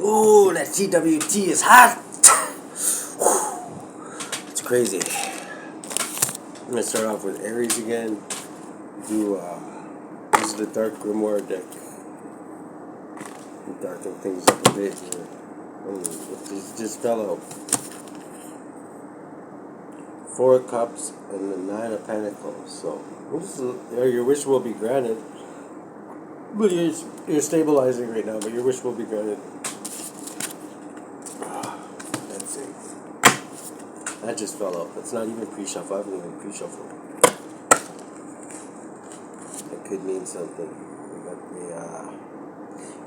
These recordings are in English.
Ooh, that TWT is hot. It's crazy. I'm gonna start off with Aries again. This is the Dark Grimoire deck. Darken things up a bit here. It just fell out. 4 of Cups and the 9 of Pentacles. So your wish will be granted. But you're stabilizing right now, but your wish will be granted. Let's see. That just fell out. That's not even pre-shuffle. I haven't even pre-shuffled. That could mean something. We got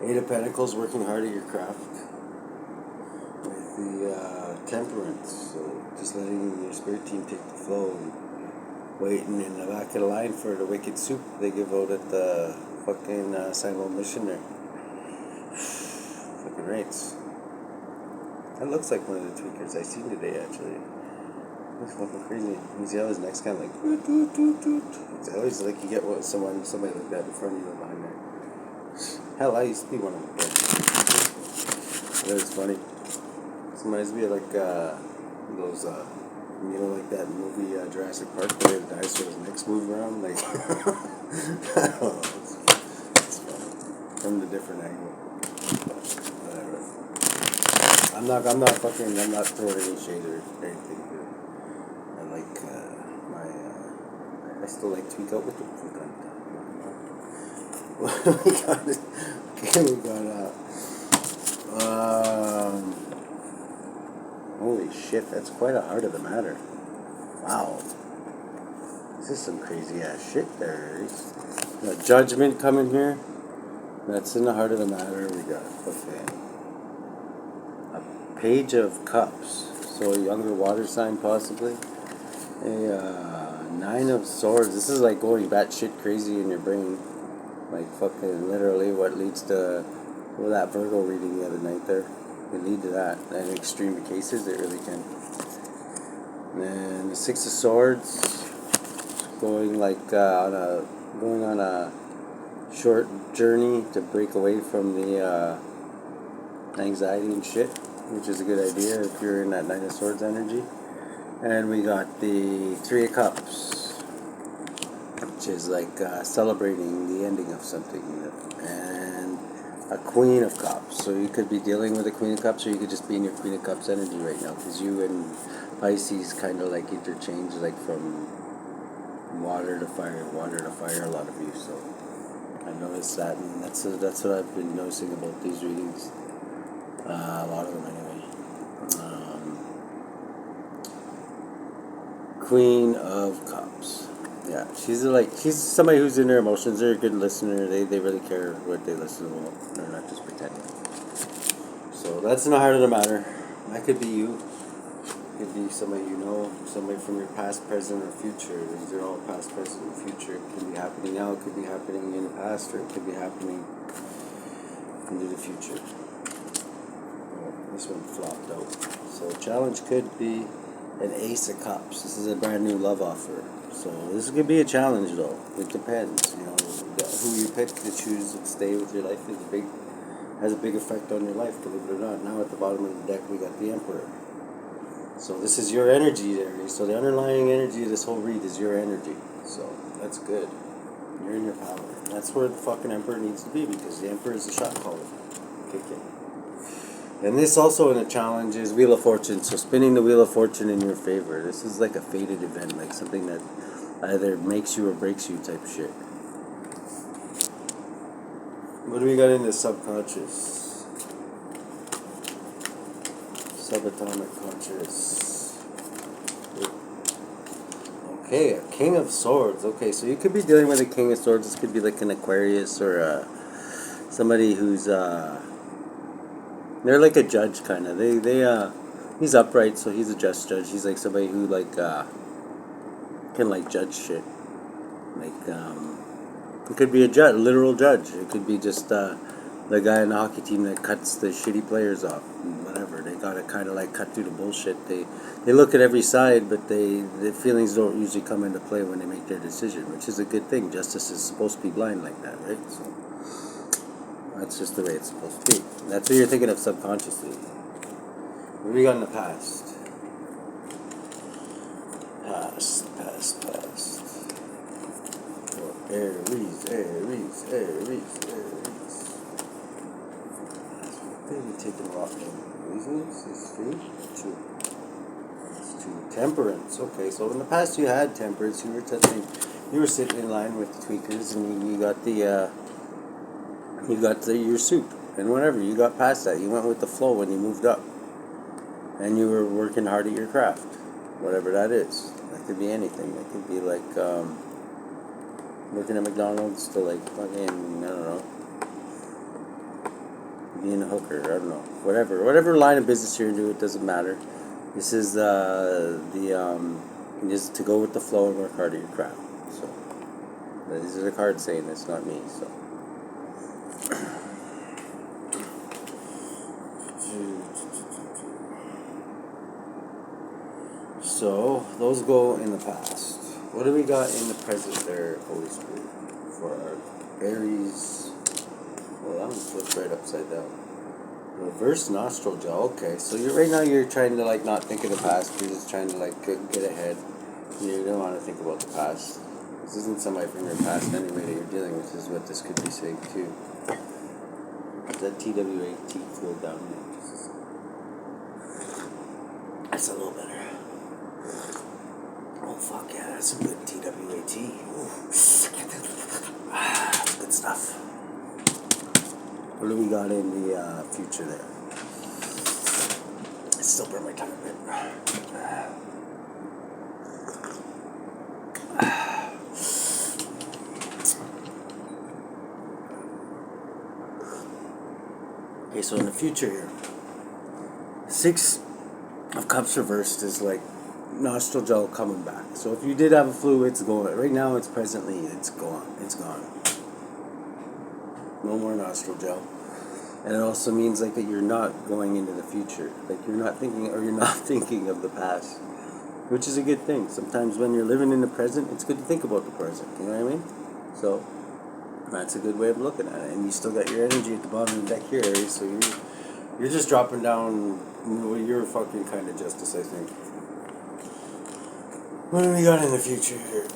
the 8 of Pentacles, working hard at your craft. With the Temperance. So just letting your spirit team take the flow and waiting in the back of the line for the wicked soup they give out at the fucking Simon Mission there. Fucking rates. That looks like one of the tweakers I seen today, actually. That's fucking crazy. You see how his neck's kind of like toot, toot, toot, toot. It's always like you get somebody like that in front of you or behind there. Hell, I used to be one of them. That was funny. This reminds me of like those like that movie Jurassic Park where the dinosaurs' necks move around, like. I don't know. It's funny from the different angle. Whatever. I'm not throwing any shade or anything. I like I still like tweak out with the we got holy shit, that's quite a heart of the matter. Wow. This is some crazy ass shit there, Aries. Got Judgment coming here. That's in the heart of the matter. We got a Page of Cups. So a younger water sign possibly. A 9 of Swords. This is like going batshit crazy in your brain. Like fucking literally what leads to that Virgo reading the other night there. Can lead to that. In extreme cases, it really can. And then the 6 of Swords, going like on a short journey to break away from the anxiety and shit, which is a good idea if you're in that 9 of Swords energy. And we got the 3 of Cups, which is like celebrating the ending of something, and a Queen of Cups. So you could be dealing with a Queen of Cups, or you could just be in your Queen of Cups energy right now, because you and Pisces kind of like interchange, like from water to fire, a lot of you. So I've noticed that, and that's what I've been noticing about these readings. A lot of them anyway. Queen of Cups. Yeah, she's somebody who's in their emotions. They're a good listener. They really care what they listen to. They're not just pretending. So that's in the heart of the matter. That could be you. It could be somebody you know, somebody from your past, present, or future. These are all past, present, and future. It could be happening now. It could be happening in the past, or it could be happening into the future. Oh, this one flopped out. So challenge could be an Ace of Cups. This is a brand new love offer. So this could be a challenge, though. It depends. You know, who you pick to choose to stay with your life has a big effect on your life, believe it or not. Now at the bottom of the deck we got the Emperor. So this is your energy there. So the underlying energy of this whole read is your energy. So that's good. You're in your power. That's where the fucking Emperor needs to be, because the Emperor is a shot caller. Kick it. And this also in a challenge is Wheel of Fortune. So spinning the Wheel of Fortune in your favor. This is like a fated event, like something that either makes you or breaks you type shit. What do we got in the subconscious? Subatomic conscious. Okay, a King of Swords. Okay, so you could be dealing with a King of Swords. This could be like an Aquarius or somebody who's they're like a judge kind of. He's upright, so he's a just judge. He's like somebody who like can like judge shit. Like it could be a judge, literal judge. It could be just the guy in the hockey team that cuts the shitty players off. Whatever, they gotta kind of like cut through the bullshit. They look at every side, but the feelings don't usually come into play when they make their decision, which is a good thing. Justice is supposed to be blind like that, right? So That's just the way it's supposed to be. That's what you're thinking of subconsciously. What do we got in the past? Past. Oh, Aries. Maybe taking a lot of reasons. Is true. It's true. Temperance. Okay, so in the past you had temperance. You were sitting in line with the tweakers, and you got your soup, and whatever. You got past that. You went with the flow when you moved up, and you were working hard at your craft, whatever that is. That could be anything. It could be like working at McDonald's to like fucking, I don't know, being a hooker. I don't know, whatever line of business you're into. It doesn't matter. This is just to go with the flow and work hard at your craft. So these are the cards saying this, not me. So. So, those go in the past. What do we got in the present there, Holy Spirit? For our Aries. Well, that one flipped right upside down. Reverse nostril gel. Okay, so right now you're trying to like not think of the past. You're just trying to like get ahead. You don't want to think about the past. This isn't somebody from your past anyway that you're dealing with. This is what this could be saying too. Is that TWAT cool down there? That's a little better. Oh fuck yeah, that's some good TWAT. Good stuff. What do we got in the future there? I still burn my tongue a bit. Okay, so in the future here, 6 of Cups reversed is like nostril gel coming back. So if you did have a flu, it's going. Right now, it's gone. It's gone. No more nostril gel. And it also means like that you're not going into the future. Like you're not thinking of the past, which is a good thing. Sometimes when you're living in the present, it's good to think about the present. You know what I mean? So that's a good way of looking at it. And you still got your energy at the bottom of the deck here, Aries. So you're just dropping down. You're fucking kind of justice, I think. What do we got in the future here?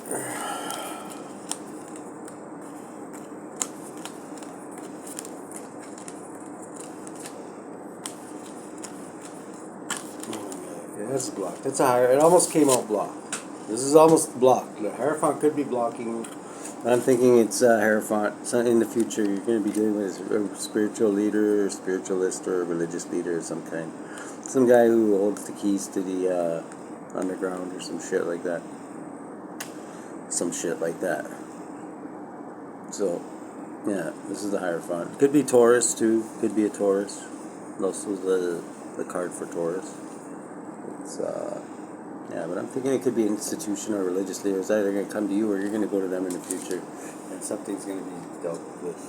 Okay, that's blocked. That's a higher. It almost came out blocked. This is almost blocked. The Hierophant could be blocking. I'm thinking it's Hierophant. So in the future, you're going to be dealing with a spiritual leader, or spiritualist, or a religious leader of some kind. Some guy who holds the keys to the underground or some shit like that. So, yeah, this is the Hierophant. Could be Taurus too. Could be a Taurus. Also the card for Taurus. It's yeah, but I'm thinking it could be an institution or religious leader. It's either going to come to you or you're going to go to them in the future, and something's going to be dealt with.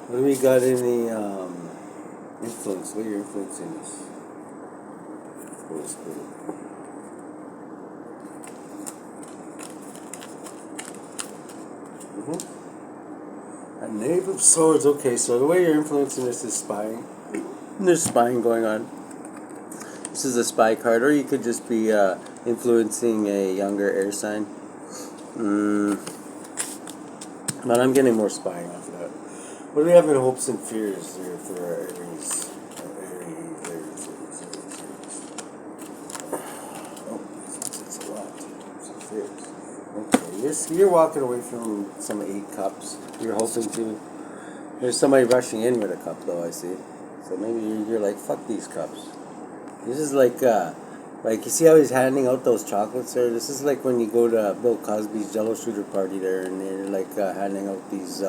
What do we got in the influence? What are your influencing this? Holy Spirit. A Knave of Swords. Okay, so the way you're influencing this is spying. There's spying going on. This is a spy card, or you could just be influencing a younger air sign. But I'm getting more spying off of that. What do we have in hopes and fears here for our Aries? Aries. Oh, it's a lot. Some fears. Okay, you're walking away from some 8 cups. You're hoping to. There's somebody rushing in with a cup, though, I see. So maybe you're like, fuck these cups. This is like you see how he's handing out those chocolates there? This is like when you go to Bill Cosby's Jello shooter party there, and they're like handing out these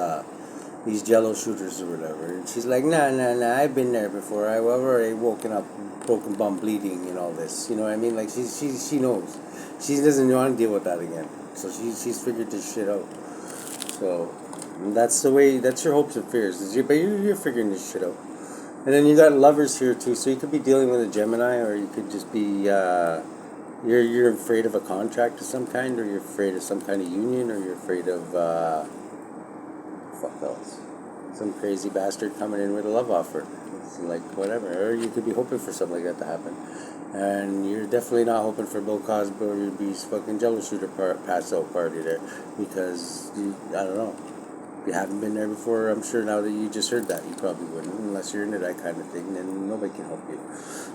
Jello shooters or whatever. And she's like, nah, I've been there before. I've already woken up, broken bum, bleeding, and all this. You know what I mean? Like she knows. She doesn't want to deal with that again. So she's figured this shit out. So that's the way. That's your hopes and fears. But you're figuring this shit out. And then you got lovers here too, so you could be dealing with a Gemini, or you could just be you're afraid of a contract of some kind, or you're afraid of some kind of union, or you're afraid of fuck else. some crazy bastard coming in with a love offer. It's like whatever. Or you could be hoping for something like that to happen. And you're definitely not hoping for Bill Cosby or your Beast fucking Jello shooter pass out party there. Because, I don't know. If you haven't been there before, I'm sure now that you just heard that, you probably wouldn't. Unless you're into that kind of thing, then nobody can help you.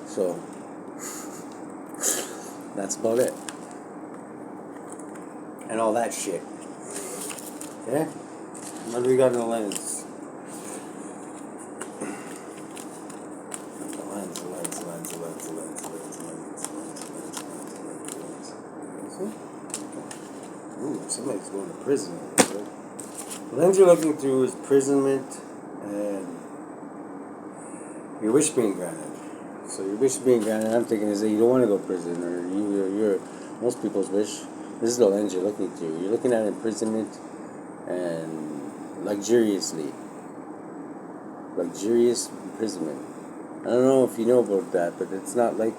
So, that's about it. And all that shit. Okay? What do we got in the lens? Ooh, somebody's going to prison. The lens you're looking through is imprisonment and your wish being granted. So your wish being granted, I'm thinking, is that you don't want to go to prison, or you're most people's wish. This is the lens you're looking through. You're looking at imprisonment and luxurious imprisonment. I don't know if you know about that, but it's not like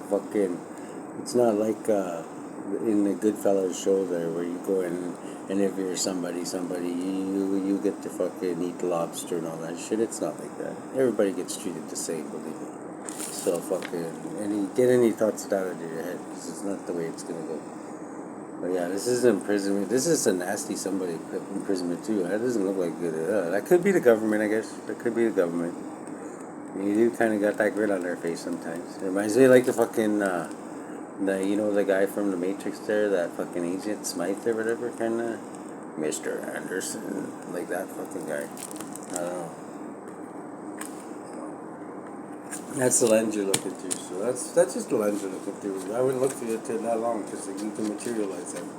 in the Goodfellas show there where you go in and if you're somebody, you get to fucking eat lobster and all that shit. It's not like that. Everybody gets treated the same, believe me. So fucking, get any thoughts out of your head, because it's not the way it's gonna go. But yeah, this is imprisonment. This is a nasty somebody imprisonment too. That doesn't look like good. That could be the government, I guess. That could be the government. You do kind of got that grin on their face sometimes. It reminds me like the fucking, the guy from the Matrix there, that fucking Agent Smythe or whatever, kind of, Mr. Anderson, like that fucking guy. I don't know. That's the lens you're looking through. So that's just the lens you're looking through. I wouldn't look through it that long because you can materialize them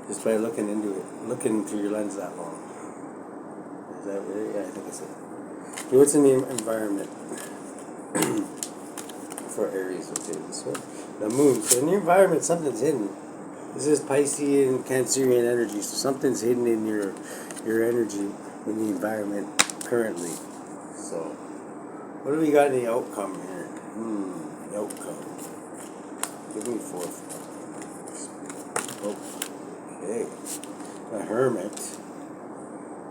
just by looking through your lens that long. Is that right? Yeah, I think it's it. Okay, what's in the environment for Aries? Okay, this one. The moon. So in the environment, something's hidden. This is Piscean and Cancerian energy. So something's hidden in your energy in the environment currently. So what do we got in the outcome here? The outcome. Give me 4. Okay. The Hermit.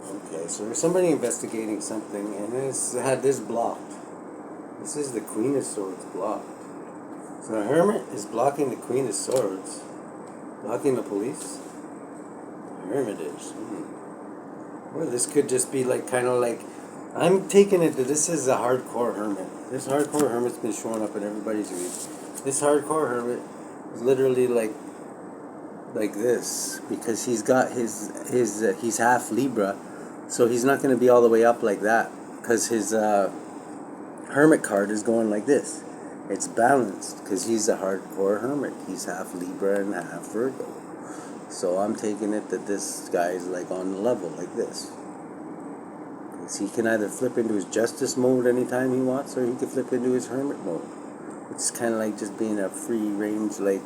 Okay, so there's somebody investigating something, and had this blocked. This is the Queen of Swords blocked. So the Hermit is blocking the Queen of Swords, blocking the police. The Hermit is. Well, this could just be kind of like. I'm taking it that this is a hardcore hermit. This hardcore hermit's been showing up in everybody's read. This hardcore hermit is literally like this because he's got he's half Libra, so he's not going to be all the way up like that because his hermit card is going like this. It's balanced because he's a hardcore hermit. He's half Libra and half Virgo. So I'm taking it that this guy is on the level like this. He can either flip into his justice mode anytime he wants, or he can flip into his hermit mode. It's kind of like just being a free range, I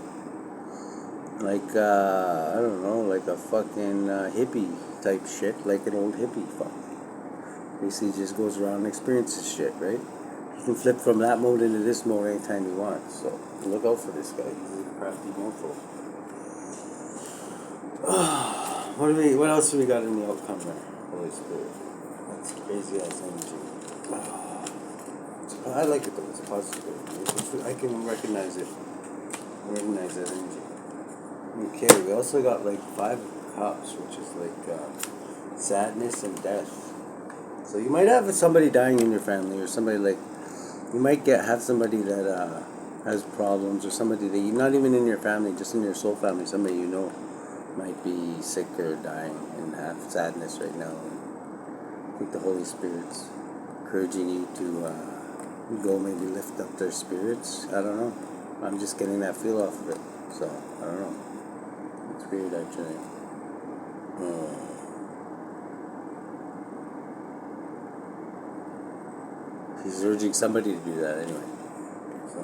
don't know, like a fucking hippie type shit, like an old hippie fuck. Basically, just goes around and experiences shit, right? He can flip from that mode into this mode anytime he wants. So look out for this guy. He's a crafty mofo. What else have we got in the outcome there? Holy Spirit. That's crazy ass energy. I like it though. It's a positive. I can recognize it. I recognize that energy. Okay, we also got 5 cups, which is sadness and death. So you might have somebody dying in your family, or somebody you might have somebody that has problems, or somebody that you're not even in your family, just in your soul family, somebody you know might be sick or dying and have sadness right now. I think the Holy Spirit's encouraging you to go maybe lift up their spirits. I don't know. I'm just getting that feel off of it. So, I don't know. It's weird, actually. He's urging somebody to do that anyway. So,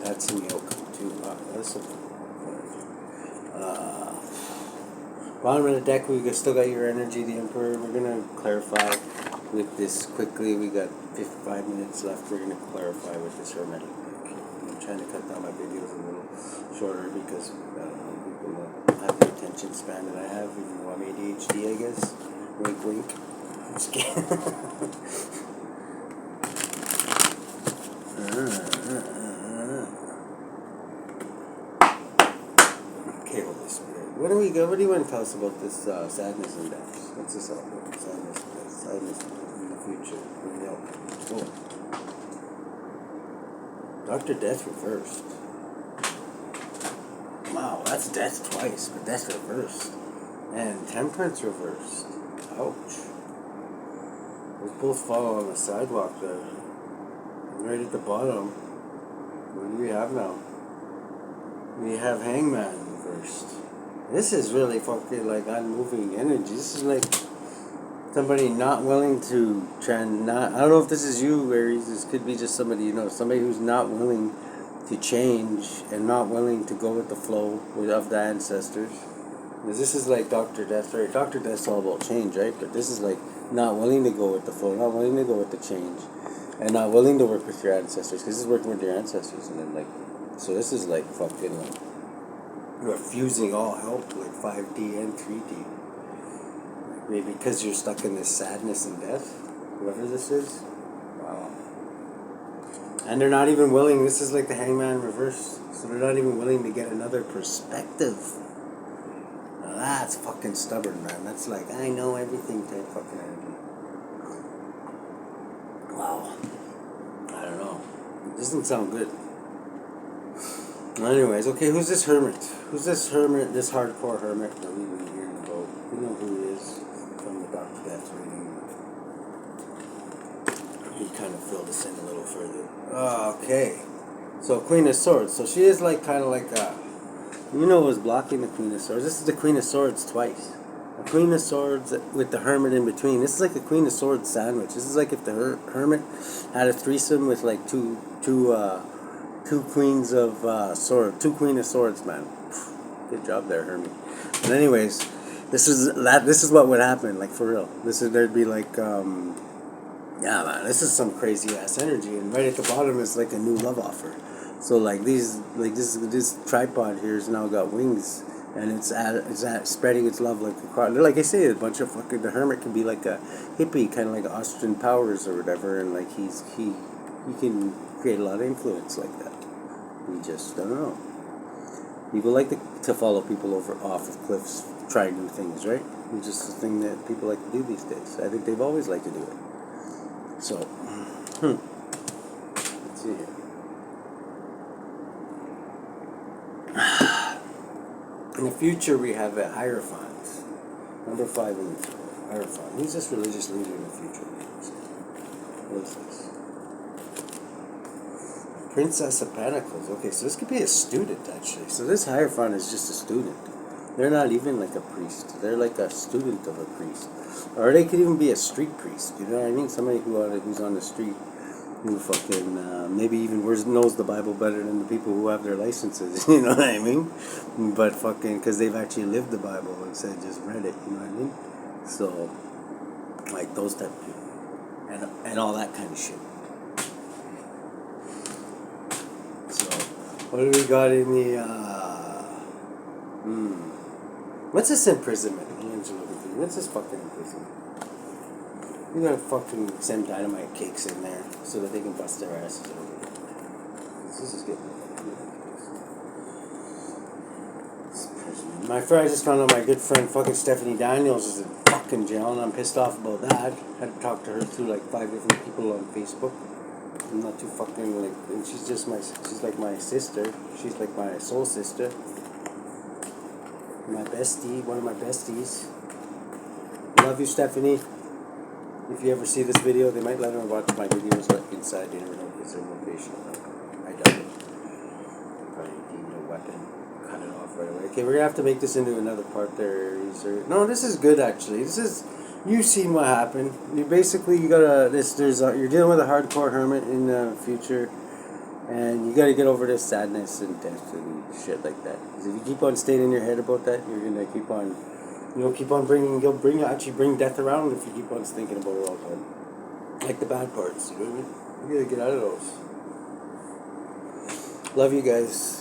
that's in the outcome, too. That's bottom of the deck, we still got your energy, the Emperor. We're going to clarify with this quickly. We got 55 minutes left. We're going to clarify with this Hermetic deck. I'm trying to cut down my videos a little. shorter because I don't know, people don't have the attention span that I have, even though I'm ADHD, I guess. Wink, wink. I'm just kidding. Okay, Holy Spirit. What do you want to tell us about this sadness and death? What's this all about? Sadness in the future. Oh. Dr. Death reversed. Wow, that's death twice, but death reversed. And temperance reversed. Ouch. Those both fall on the sidewalk there. Right at the bottom. What do we have now? We have Hangman reversed. This is really fucking like unmoving energy. This is like somebody not willing to I don't know if this is you, Aries. This could be just somebody, somebody who's not willing to change and not willing to go with the flow of the ancestors. Because this is like Dr. Death, right? Dr. Death's all about change, right? But this is like not willing to go with the flow, not willing to go with the change, and not willing to work with your ancestors. Because this is working with your ancestors, and then so this is like fucking refusing all help, like 5D and 3D. Maybe because you're stuck in this sadness and death, whoever this is. Wow. And they're not even willing, this is like the Hangman reverse, so they're not even willing to get another perspective. Now that's fucking stubborn, man. That's like, I know everything type fucking energy. Wow. I don't know. It doesn't sound good. Anyways, okay, who's this hermit? Who's this hermit, this hardcore hermit that we've been hearing about? You know who he is from the Dr. Death reading. He kind of filled us in a little further. Okay. So Queen of Swords. So she is like kind of like what was blocking the Queen of Swords? This is the Queen of Swords twice. A Queen of Swords with the Hermit in between. This is like a Queen of Swords sandwich. This is like if the Hermit had a threesome with like two Queens of Swords. Two Queen of Swords, man. Good job there, Hermit. But anyways, this is what would happen, like for real. There'd be like yeah, man, this is some crazy ass energy, and right at the bottom is like a new love offer. So like this tripod here has now got wings, and it's at spreading its love like across. Like I say, a bunch of fucking, the Hermit can be like a hippie, kind of like Austrian Powers or whatever, and like he can create a lot of influence like that. We just don't know. People like to follow people off of cliffs, try new things, right? It's just the thing that people like to do these days. I think they've always liked to do it. So, let's see here. In the future, we have a Hierophant. Number 5 in the Hierophant. Who's this religious leader in the future? What is this? Princess of Pentacles. Okay, so this could be a student, actually. So this Hierophant is just a student. They're not even like a priest. They're like a student of a priest. Or they could even be a street priest. You know what I mean? Somebody who's on the street, who fucking maybe even knows the Bible better than the people who have their licenses. You know what I mean? But fucking, because they've actually lived the Bible instead of just read it. You know what I mean? So, like those type of people, and all that kind of shit. So, what do we got in the? What's this imprisonment? What's this fucking imprisonment? You're gonna fucking send dynamite cakes in there so that they can bust their asses over there. This is getting my friend, I just found out my good friend fucking Stephanie Daniels is in fucking jail, and I'm pissed off about that. Had to talk to her through like 5 different people on Facebook. I'm not too fucking like, and she's like my sister. She's like my soul sister. My bestie, one of my besties. Love you, Stephanie. If you ever see this video, they might let her watch my videos like inside. You never know because their location. I doubt it. Probably need a weapon. Cut it off right away. Okay, we're gonna have to make this into another part there. No, this is good actually. You've seen what happened. You're dealing with a hardcore hermit in the future. And you gotta get over this sadness and death and shit like that. Because if you keep on staying in your head about that, you're gonna keep on, you'll actually bring death around if you keep on thinking about it all the time. Like the bad parts, you know what I mean? You gotta get out of those. Love you guys.